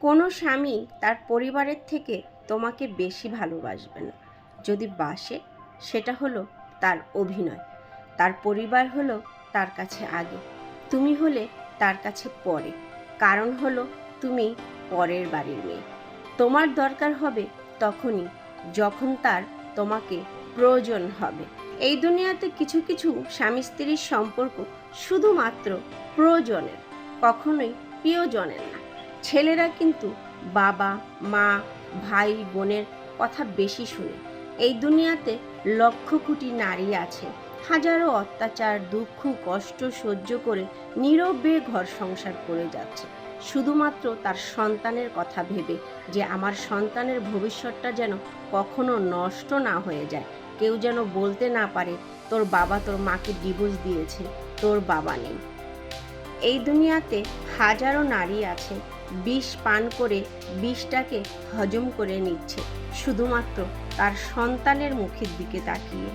কোনো স্বামী তার পরিবারের থেকে তোমাকে বেশি ভালোবাসবে না। যদি বাসে, সেটা হলো তার অভিনয়। তার পরিবার হলো তার কাছে আগে, তুমি হলে তার কাছে পরে। কারণ হলো তুমি পরের বাড়ির মেয়ে। তোমার দরকার হবে তখনই যখন তার তোমাকে প্রয়োজন হবে। এই দুনিয়াতে কিছু কিছু স্বামী স্ত্রীর সম্পর্ক শুধুমাত্র প্রয়োজনের, কখনোই প্রিয়জনের না। ছেলেরা কিন্তু বাবা মা ভাই বোনের কথা বেশি শুনে। এই দুনিয়াতে লক্ষ কোটি নারী আছে, হাজারো অত্যাচার দুঃখ কষ্ট সহ্য করে নীরবে ঘর সংসার করে যাচ্ছে, শুধুমাত্র তার সন্তানের কথা ভেবে, যে আমার সন্তানের ভবিষ্যৎটা যেন কখনো নষ্ট না হয়ে যায়। কেউ যেন বলতে না পারে তোর বাবা তোর মাকে ডিভোর্স দিয়েছে, তোর বাবা নেই। এই দুনিয়াতে হাজারো নারী আছে বিষ পান করে বিষটাকে হজম করে নিচ্ছে, শুধুমাত্র তার সন্তানের মুখের দিকে তাকিয়ে।